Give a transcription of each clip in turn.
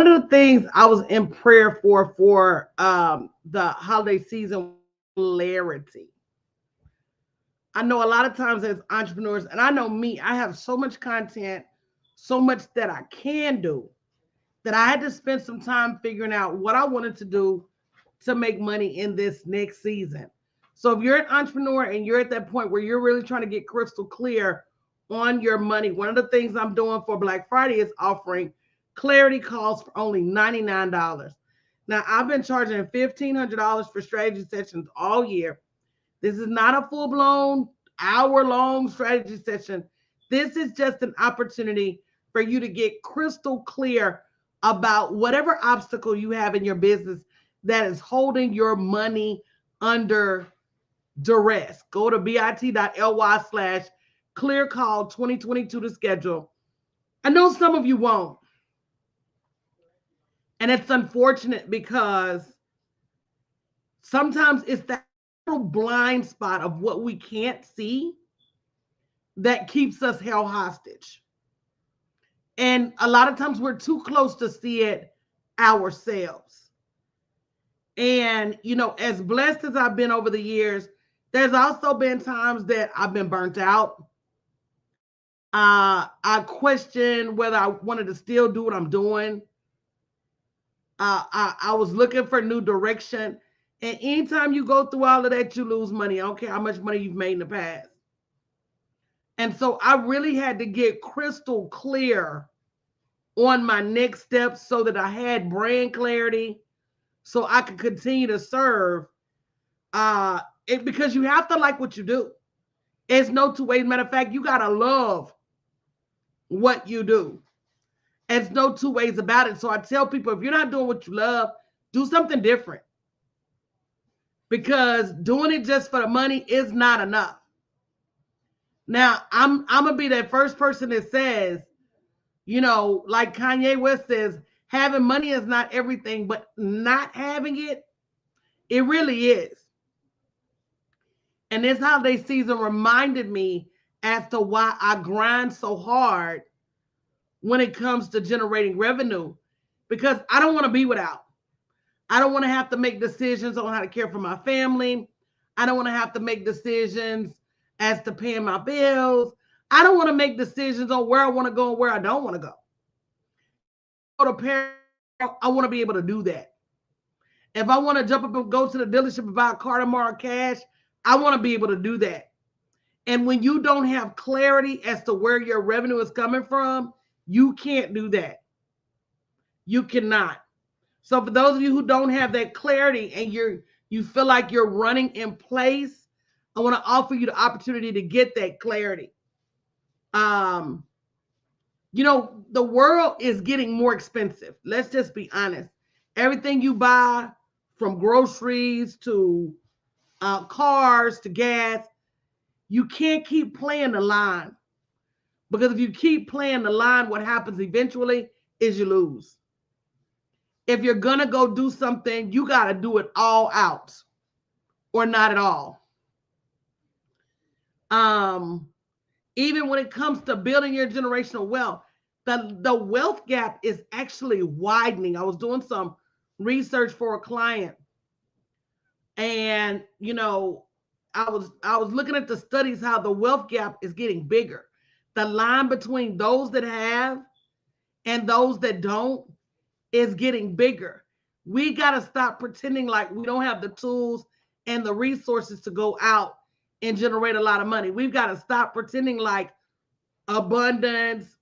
one of the things I was in prayer for the holiday season, clarity. I know a lot of times as entrepreneurs, and I know me, I have so much content, so much that I can do, that I had to spend some time figuring out what I wanted to do to make money in this next season. So if you're an entrepreneur and you're at that point where you're really trying to get crystal clear on your money, one of the things I'm doing for Black Friday is offering clarity calls for only $99. Now, I've been charging $1,500 for strategy sessions all year. This is not a full blown hour long strategy session. This is just an opportunity for you to get crystal clear about whatever obstacle you have in your business that is holding your money under duress. Go to bit.ly/clear call 2022 to schedule. I know some of you won't. And it's unfortunate because sometimes it's that little blind spot of what we can't see that keeps us held hostage. And a lot of times we're too close to see it ourselves. And, you know, as blessed as I've been over the years, there's also been times that I've been burnt out. I questioned whether I wanted to still do what I'm doing. I was looking for new direction. And anytime you go through all of that, you lose money. I don't care how much money you've made in the past. And so I really had to get crystal clear on my next steps so that I had brand clarity so I could continue to serve. Because you have to like what you do. It's no two ways. Matter of fact, you got to love what you do. It's no two ways about it. So I tell people, if you're not doing what you love, do something different. Because doing it just for the money is not enough. Now, I'm gonna be that first person that says, you know, like Kanye West says, having money is not everything, but not having it, it really is. And this holiday season reminded me as to why I grind so hard when it comes to generating revenue, because I don't want to be without. I don't want to have to make decisions on how to care for my family. I don't want to have to make decisions as to paying my bills. I don't want to make decisions on where I want to go and where I don't want to go. Go to Paris, I want to be able to do that. If I want to jump up and go to the dealership and buy a car tomorrow cash, I want to be able to do that. And when you don't have clarity as to where your revenue is coming from, you can't do that. You cannot. So for those of you who don't have that clarity and you feel like you're running in place, I want to offer you the opportunity to get that clarity. You know, the world is getting more expensive. Let's just be honest. Everything you buy, from groceries to cars to gas, you can't keep playing the line. Because if you keep playing the line, what happens eventually is you lose. If you're going to go do something, you got to do it all out or not at all. Even when it comes to building your generational wealth, the wealth gap is actually widening. I was doing some research for a client, and you know, I was looking at the studies how the wealth gap is getting bigger. The line between those that have and those that don't is getting bigger. We got to stop pretending like we don't have the tools and the resources to go out and generate a lot of money. We've got to stop pretending like abundance,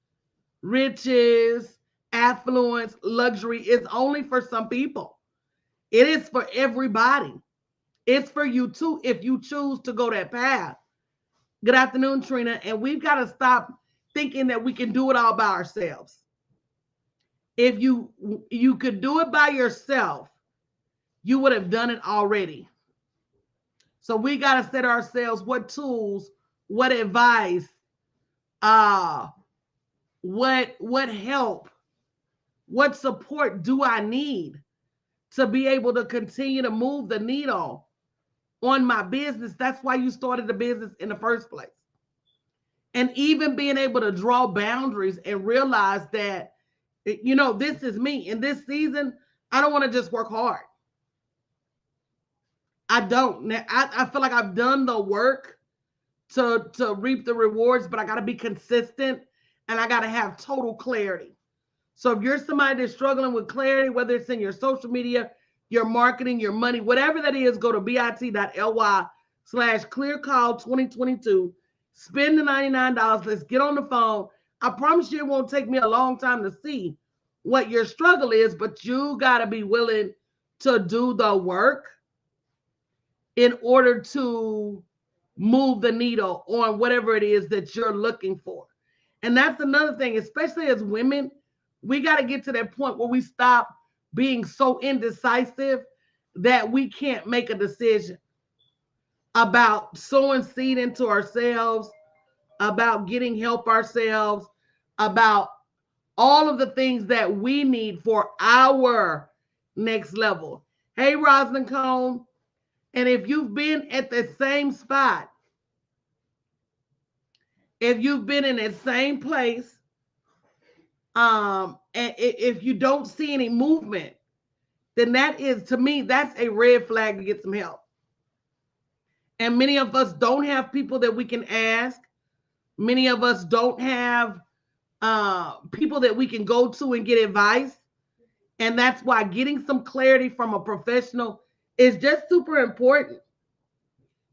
riches, affluence, luxury is only for some people. It is for everybody. It's for you too if you choose to go that path. Good afternoon, Trina. And we've got to stop thinking that we can do it all by ourselves. If you could do it by yourself, you would have done it already. So we got to set ourselves what tools, what advice, what help, what support do I need to be able to continue to move the needle on my business? That's why you started the business in the first place. And even being able to draw boundaries and realize that You know, this is me. In this season, I don't want to just work hard. I don't. I feel like I've done the work to reap the rewards, but I got to be consistent and I got to have total clarity. So if you're somebody that's struggling with clarity, whether it's in your social media, your marketing, your money, whatever that is, go to bit.ly/clearcall2022. Spend the $99. Let's get on the phone. I promise you it won't take me a long time to see what your struggle is, but you got to be willing to do the work in order to move the needle on whatever it is that you're looking for. And that's another thing, especially as women, we got to get to that point where we stop being so indecisive that we can't make a decision about sowing seed into ourselves, about getting help ourselves, about all of the things that we need for our next level. Hey, Rosalind Cone. And if you've been at the same spot, if you've been in that same place, and if you don't see any movement, then that is, to me, that's a red flag to get some help. And many of us don't have people that we can ask. Many of us don't have people that we can go to and get advice. And that's why getting some clarity from a professional is just super important.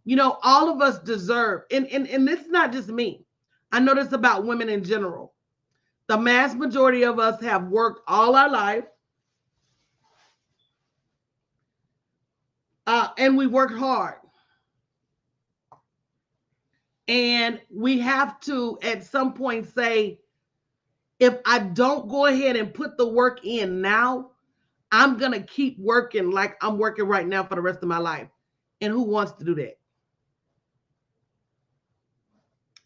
You know, all of us deserve, and this is not just me. I know this about women in general. The mass majority of us have worked all our life. And we work hard. And we have to, at some point, say, if I don't go ahead and put the work in now, I'm going to keep working like I'm working right now for the rest of my life. And who wants to do that?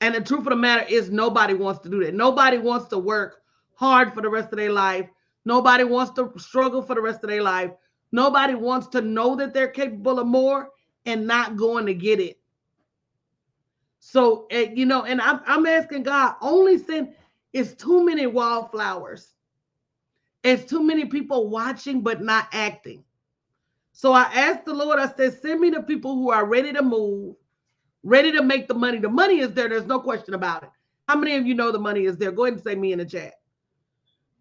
And the truth of the matter is nobody wants to do that. Nobody wants to work hard for the rest of their life. Nobody wants to struggle for the rest of their life. Nobody wants to know that they're capable of more and not going to get it. So, you know, and I'm asking God, only send, it's too many wallflowers. It's too many people watching but not acting. So I asked the Lord, I said, send me the people who are ready to move, ready to make the money. The money is there. There's no question about it. How many of you know the money is there? Go ahead and say me in the chat.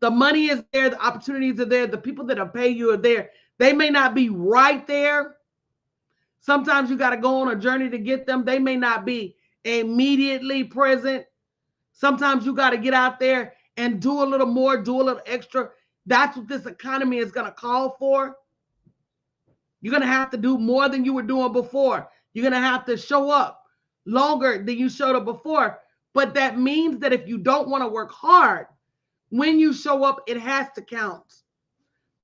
The money is there. The opportunities are there. The people that will pay you are there. They may not be right there. Sometimes you got to go on a journey to get them. They may not be immediately present. Sometimes you got to get out there and do a little more, do a little extra. That's what this economy is going to call for. You're going to have to do more than you were doing before. You're going to have to show up longer than you showed up before. But that means that if you don't want to work hard, when you show up, it has to count.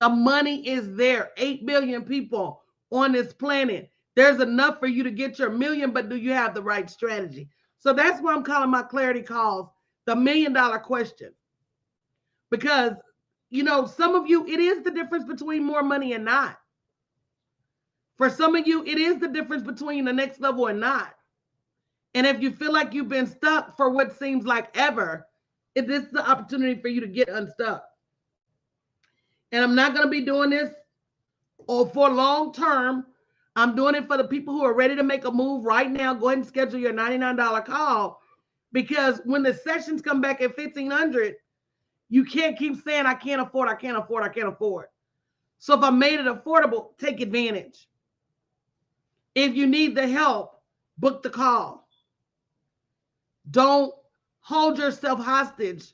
The money is there. 8 billion people on this planet. There's enough for you to get your million, but do you have the right strategy? So that's why I'm calling my clarity calls the $1 million question. Because, you know, some of you, it is the difference between more money and not. For some of you, it is the difference between the next level and not. And if you feel like you've been stuck for what seems like ever, this is the opportunity for you to get unstuck. And I'm not going to be doing this for long term. I'm doing it for the people who are ready to make a move right now. Go ahead and schedule your $99 call, because when the sessions come back at $1,500, you can't keep saying, I can't afford, I can't afford, I can't afford. So if I made it affordable, take advantage. If you need the help, book the call. Don't hold yourself hostage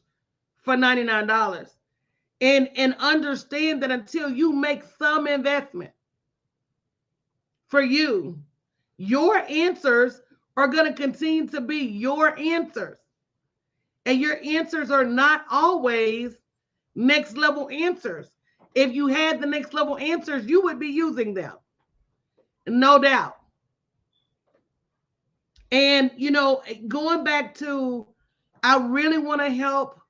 for $99. And understand that until you make some investment for you, your answers are going to continue to be your answers. And your answers are not always next level answers. If you had the next level answers, you would be using them. No doubt. And, you know, going back to, I really want to help,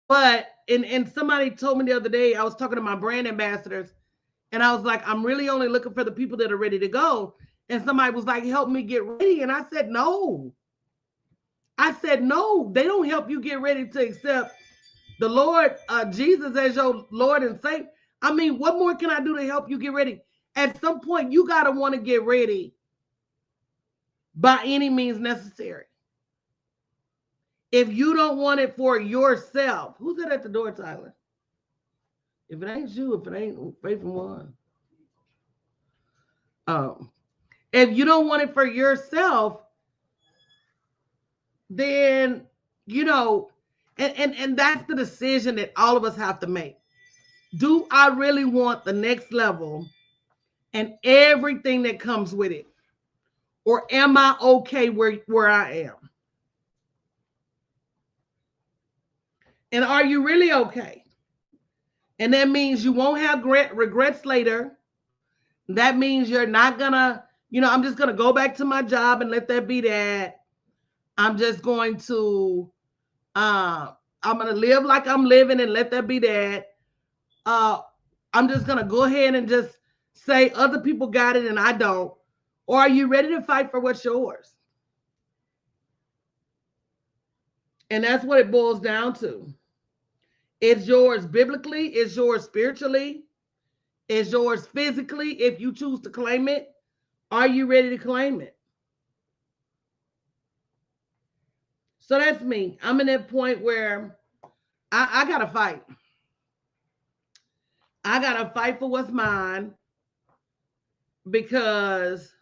but, and somebody told me the other day, I was talking to my brand ambassadors, and I was like, I'm really only looking for the people that are ready to go. And somebody was like, help me get ready. And I said, no. I said, no, they don't help you get ready to accept the Lord, Jesus as your Lord and Savior. I mean, what more can I do to help you get ready? At some point, you got to want to get ready by any means necessary. If you don't want it for yourself, who's that at the door, Tyler? If it ain't you, if it ain't Faith and One. If you don't want it for yourself, then, you know, and that's the decision that all of us have to make. Do I really want the next level and everything that comes with it? Or am I okay where I am? And are you really okay? And that means you won't have regrets later. That means you're not gonna, I'm just gonna go back to my job and let that be that. I'm just going to, I'm gonna live like I'm living and let that be that. I'm just gonna go ahead and just say other people got it and I don't. Or are you ready to fight for what's yours? And that's what it boils down to. It's yours biblically, it's yours spiritually, it's yours physically if you choose to claim it. Are you ready to claim it? So that's me. I'm in that point where I gotta fight. I gotta fight for what's mine, because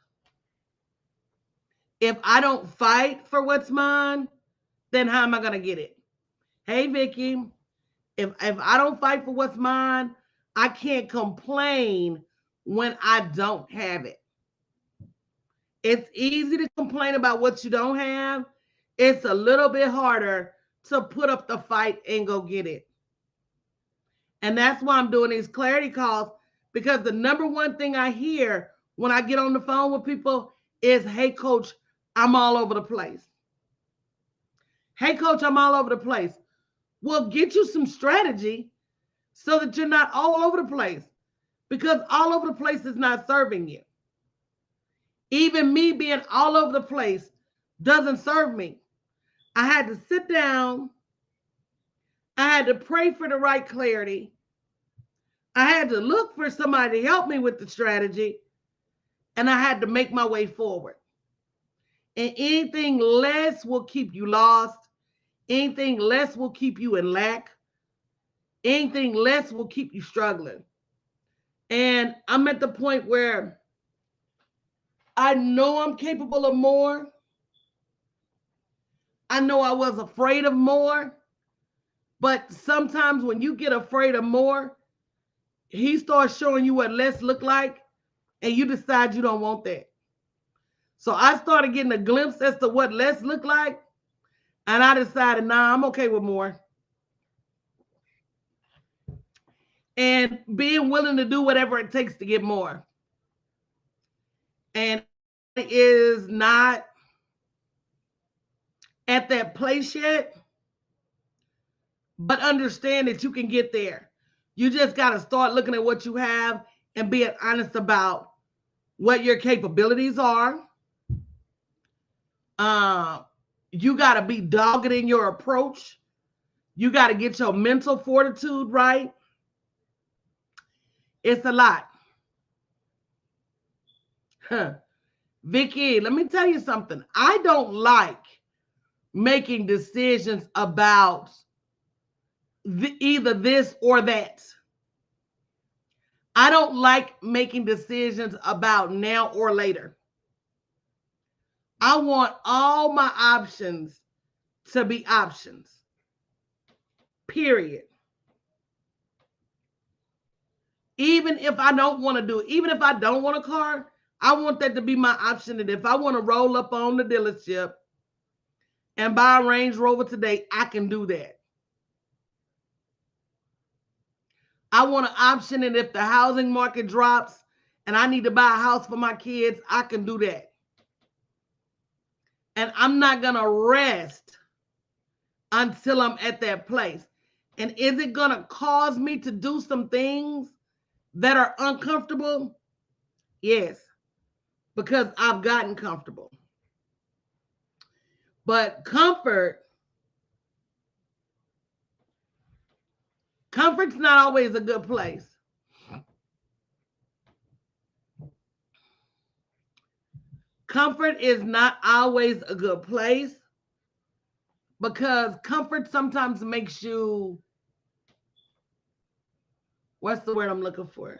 if I don't fight for what's mine, then how am I gonna get it? Hey, Vicky, if I don't fight for what's mine, I can't complain when I don't have it. It's easy to complain about what you don't have. It's a little bit harder to put up the fight and go get it. And that's why I'm doing these clarity calls, because the number one thing I hear when I get on the phone with people is, hey, coach, I'm all over the place. Hey, coach, I'm all over the place. Well, get you some strategy so that you're not all over the place, because all over the place is not serving you. Even me being all over the place doesn't serve me. I had to sit down. I had to pray for the right clarity. I had to look for somebody to help me with the strategy, and I had to make my way forward. And anything less will keep you lost. Anything less will keep you in lack. Anything less will keep you struggling. And I'm at the point where I know I'm capable of more. I know I was afraid of more. But sometimes when you get afraid of more, he starts showing you what less look like, and you decide you don't want that. So I started getting a glimpse as to what less looked like, and I decided, nah, I'm okay with more. And being willing to do whatever it takes to get more. And it is not at that place yet, but understand that you can get there. You just got to start looking at what you have and being honest about what your capabilities are. You got to be dogged in your approach. You got to get your mental fortitude right. It's a lot. Vicky, let me tell you something. I don't like making decisions about either this or that. I don't like making decisions about now or later. I want all my options to be options. Period. Even if I don't want to do it, even if I don't want a car, I want that to be my option. And if I want to roll up on the dealership and buy a Range Rover today, I can do that. I want an option, and if the housing market drops and I need to buy a house for my kids, I can do that. And I'm not going to rest until I'm at that place. And is it going to cause me to do some things that are uncomfortable? Yes, because I've gotten comfortable. But comfort Comfort's not always a good place. Comfort is not always a good place because comfort sometimes makes you, what's the word I'm looking for?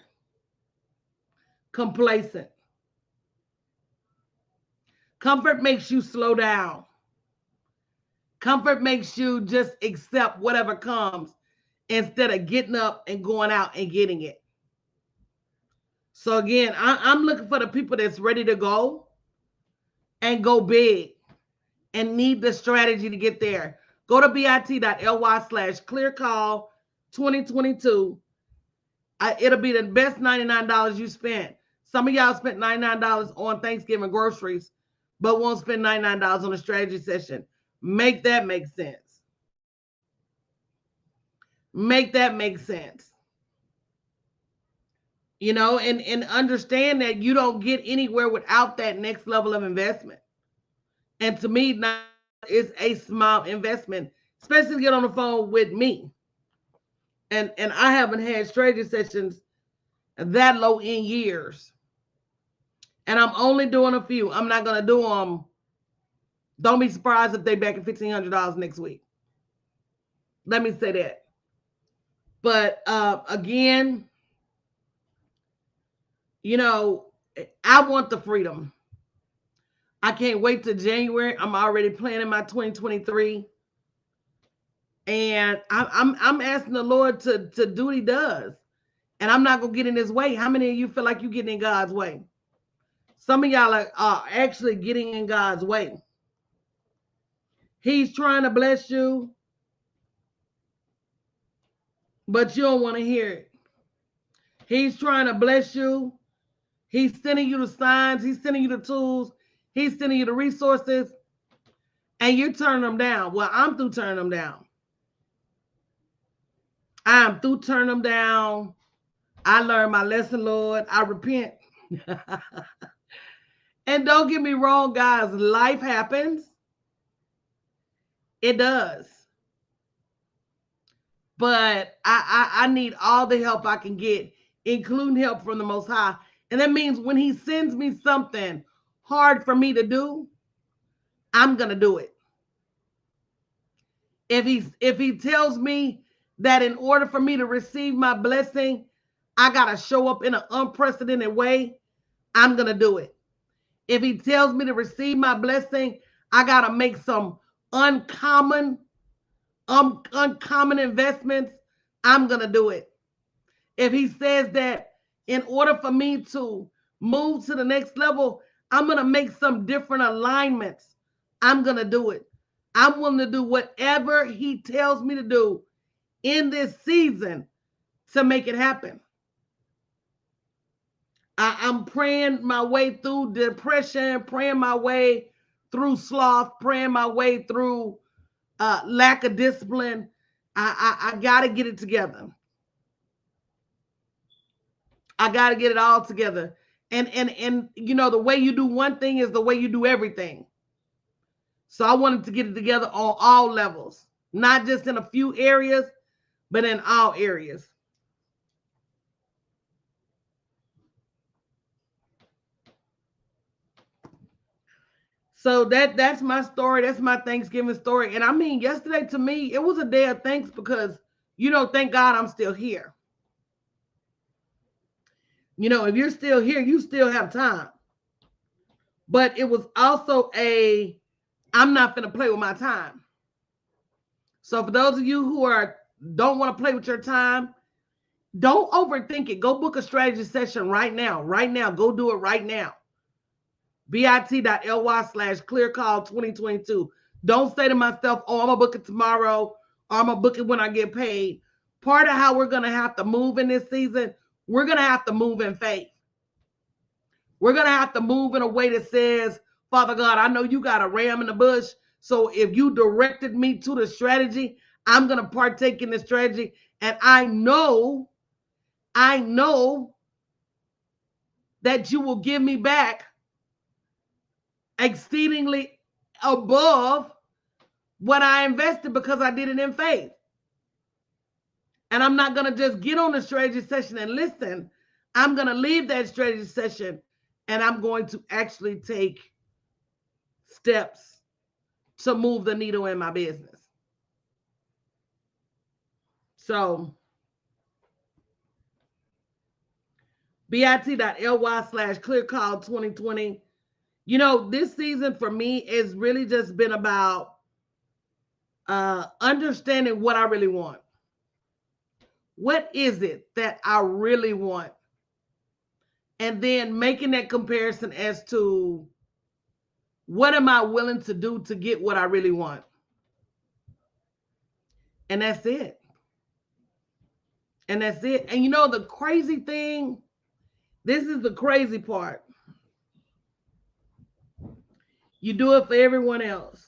Complacent. Comfort makes you slow down. Comfort makes you just accept whatever comes instead of getting up and going out and getting it. So again, I'm looking for the people that's ready to go and go big and need the strategy to get there. Go to bit.ly/clearcall2022. It'll be the best $99 you spent. Some of y'all spent $99 on Thanksgiving groceries, but won't spend $99 on a strategy session. Make that make sense. Make that make sense. You know, and understand that you don't get anywhere without that next level of investment. And to me, now is a small investment, especially to get on the phone with me. And I haven't had strategy sessions that low in years. And I'm only doing a few. I'm not going to do them. Don't be surprised if they back at $1,500 next week. Let me say that. But again, you know, I want the freedom. I can't wait till January. I'm already planning my 2023. And I'm asking the Lord to do what he does. And I'm not going to get in his way. How many of you feel like you're getting in God's way? Some of y'all are actually getting in God's way. He's trying to bless you, but you don't want to hear it. He's trying to bless you. He's sending you the signs. He's sending you the tools. He's sending you the resources. And you're turning them down. Well, I'm through turning them down. I'm through turning them down. I learned my lesson, Lord. I repent. And don't get me wrong, guys. Life happens. It does. But I need all the help I can get, including help from the Most High. And that means when he sends me something hard for me to do, I'm going to do it. If he tells me that in order for me to receive my blessing, I got to show up in an unprecedented way, I'm going to do it. If he tells me to receive my blessing, I got to make some uncommon investments, I'm going to do it. If he says that in order for me to move to the next level, I'm going to make some different alignments, I'm going to do it. I'm willing to do whatever he tells me to do in this season to make it happen. I'm praying my way through depression, praying my way through sloth, praying my way through lack of discipline. I got to get it together. I got to get it all together. And you know, the way you do one thing is the way you do everything. So I wanted to get it together on all levels, not just in a few areas, but in all areas. So that's my story. That's my Thanksgiving story. And I mean, yesterday to me, it was a day of thanks because, you know, thank God I'm still here. You know, if you're still here, you still have time. But it was also I'm not going to play with my time. So for those of you who don't want to play with your time, don't overthink it. Go book a strategy session right now. Right now. Go do it right now. bit.ly/clearcall2022. Don't say to myself, oh, I'm going to book it tomorrow, or I'm going to book it when I get paid. Part of how we're going to have to move in this season, we're going to have to move in faith. We're going to have to move in a way that says, Father God, I know you got a ram in the bush. So if you directed me to the strategy, I'm going to partake in the strategy. And I know that you will give me back exceedingly above what I invested because I did it in faith. And I'm not going to just get on the strategy session and listen. I'm going to leave that strategy session and I'm going to actually take steps to move the needle in my business. So bit.ly/clearcall2020. You know, this season for me has really just been about understanding what I really want. What is it that I really want? And then making that comparison as to what am I willing to do to get what I really want? And that's it. And that's it. And you know, the crazy thing, this is the crazy part. You do it for everyone else.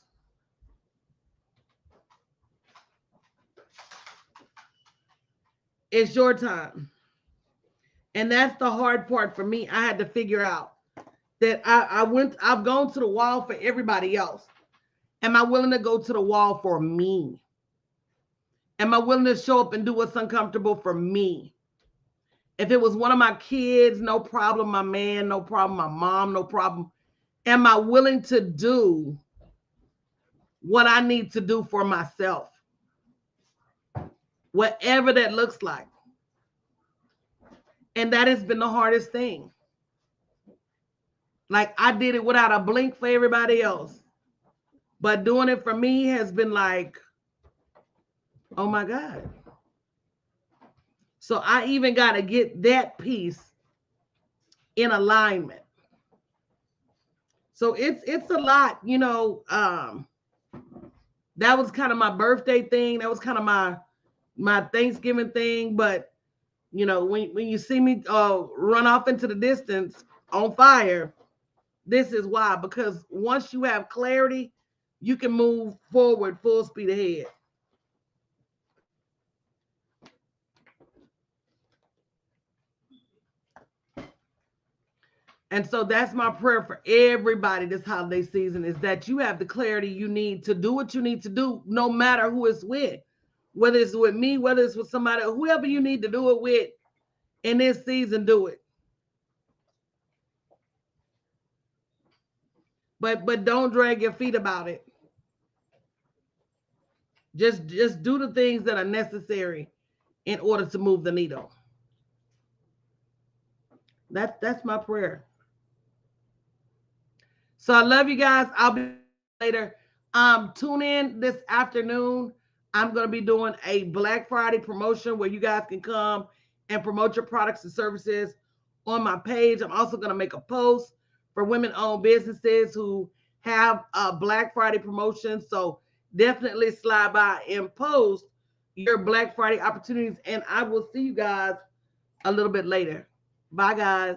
It's your time. And that's the hard part for me. I had to figure out that I've gone to the wall for everybody else. Am I willing to go to the wall for me? Am I willing to show up and do what's uncomfortable for me? If it was one of my kids, no problem. My man, no problem. My mom, no problem. Am I willing to do what I need to do for myself? Whatever that looks like. And that has been the hardest thing. Like I did it without a blink for everybody else. But doing it for me has been like, oh my God. So I even got to get that piece in alignment. So it's a lot, you know. That was kind of my birthday thing. That was kind of my Thanksgiving thing. But you know, when you see me run off into the distance on fire, this is why. Because once you have clarity, you can move forward full speed ahead. And so that's my prayer for everybody this holiday season, is that you have the clarity you need to do what you need to do, no matter who it's with, whether it's with me, whether it's with somebody, whoever you need to do it with in this season, do it. But don't drag your feet about it. Just do the things that are necessary in order to move the needle. That's my prayer. So I love you guys. I'll be later. Tune in this afternoon. I'm going to be doing a Black Friday promotion where you guys can come and promote your products and services on my page. I'm also going to make a post for women-owned businesses who have a Black Friday promotion. So definitely slide by and post your Black Friday opportunities. And I will see you guys a little bit later. Bye, guys.